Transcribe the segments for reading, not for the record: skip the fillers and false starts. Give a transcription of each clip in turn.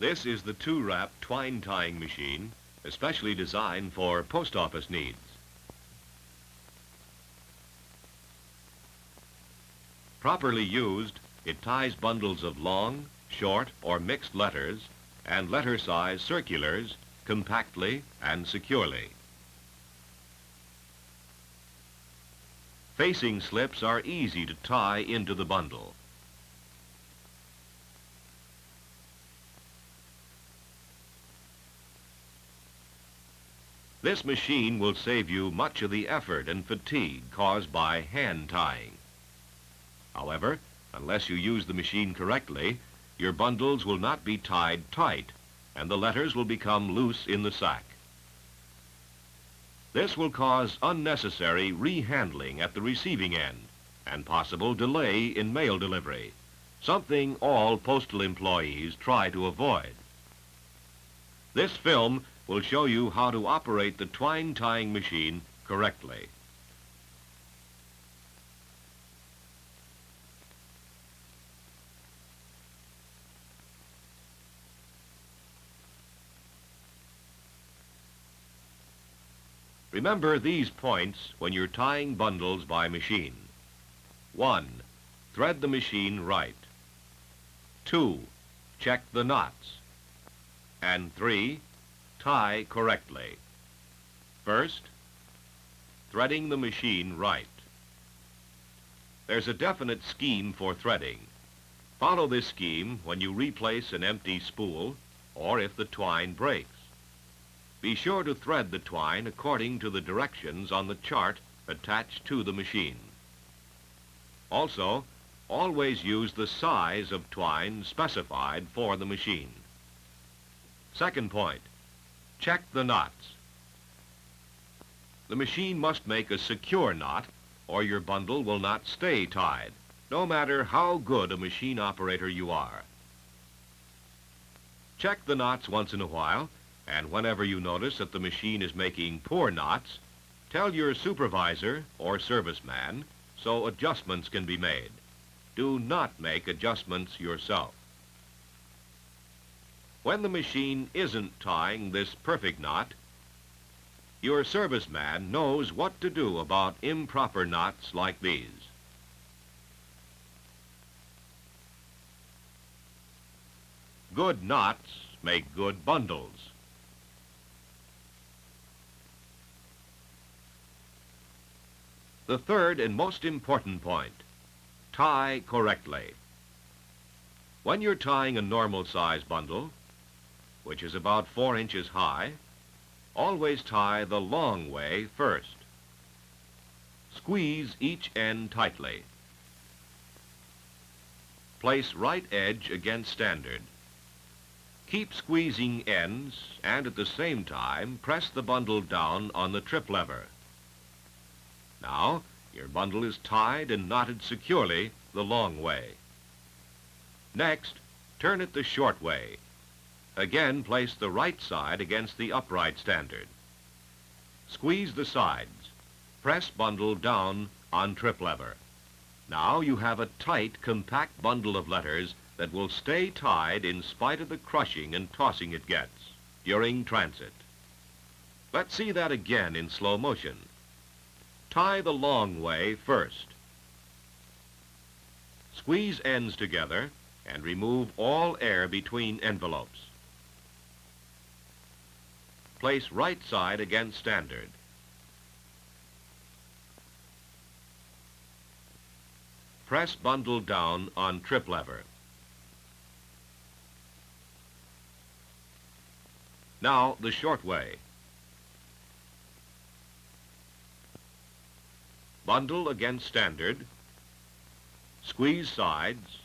This is the 2-wrap twine tying machine, especially designed for post office needs. Properly used, it ties bundles of long, short, or mixed letters and letter-size circulars compactly and securely. Facing slips are easy to tie into the bundle. This machine will save you much of the effort and fatigue caused by hand tying. However, unless you use the machine correctly, your bundles will not be tied tight and the letters will become loose in the sack. This will cause unnecessary rehandling at the receiving end and possible delay in mail delivery, something all postal employees try to avoid. This film will show you how to operate the twine tying machine correctly. Remember these points when you're tying bundles by machine. 1. Thread the machine right. 2. Check the knots. And 3. Tie correctly. First, threading the machine right. There's a definite scheme for threading. Follow this scheme when you replace an empty spool or if the twine breaks. Be sure to thread the twine according to the directions on the chart attached to the machine. Also, always use the size of twine specified for the machine. Second point, check the knots. The machine must make a secure knot or your bundle will not stay tied, no matter how good a machine operator you are. Check the knots once in a while, and whenever you notice that the machine is making poor knots, tell your supervisor or serviceman so adjustments can be made. Do not make adjustments yourself. When the machine isn't tying this perfect knot, your serviceman knows what to do about improper knots like these. Good knots make good bundles. The third and most important point, tie correctly. When you're tying a normal size bundle, which is about 4 inches high, always tie the long way first. Squeeze each end tightly. Place right edge against standard. Keep squeezing ends and at the same time press the bundle down on the trip lever. Now, your bundle is tied and knotted securely the long way. Next, turn it the short way. Again, place the right side against the upright standard. Squeeze the sides. Press bundle down on trip lever. Now you have a tight, compact bundle of letters that will stay tied in spite of the crushing and tossing it gets during transit. Let's see that again in slow motion. Tie the long way first. Squeeze ends together and remove all air between envelopes. Place right side against standard. Press bundle down on trip lever. Now the short way. Bundle against standard, squeeze sides,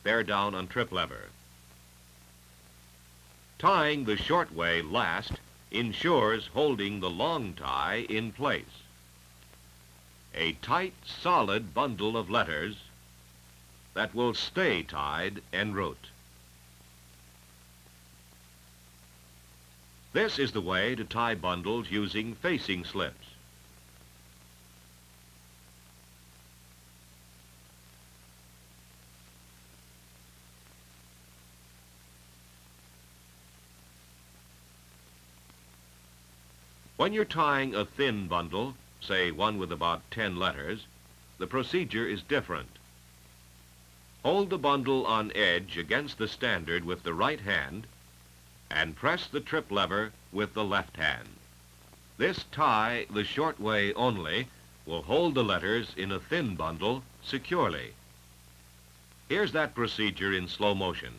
bear down on trip lever. Tying the short way last ensures holding the long tie in place. A tight, solid bundle of letters that will stay tied en route. This is the way to tie bundles using facing slips. When you're tying a thin bundle, say one with about 10 letters, the procedure is different. Hold the bundle on edge against the standard with the right hand and press the trip lever with the left hand. This tie the short way only will hold the letters in a thin bundle securely. Here's that procedure in slow motion.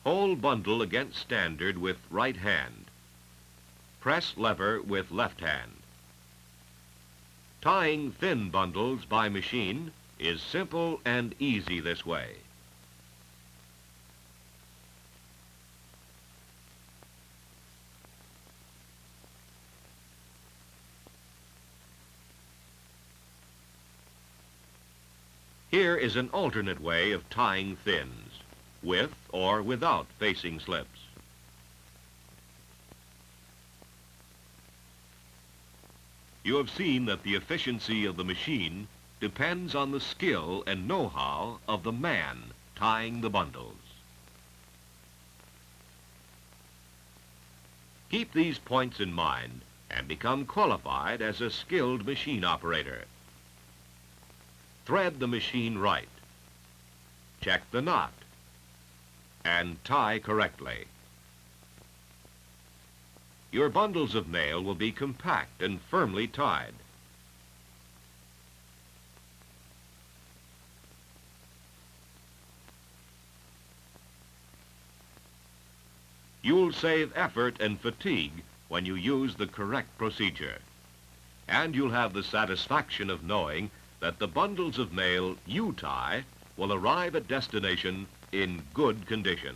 Hold bundle against standard with right hand. Press lever with left hand. Tying thin bundles by machine is simple and easy this way. Here is an alternate way of tying thins, with or without facing slips. You have seen that the efficiency of the machine depends on the skill and know-how of the man tying the bundles. Keep these points in mind and become qualified as a skilled machine operator. Thread the machine right. Check the knot. And tie correctly. Your bundles of mail will be compact and firmly tied. You'll save effort and fatigue when you use the correct procedure. And you'll have the satisfaction of knowing that the bundles of mail you tie will arrive at destination in good condition.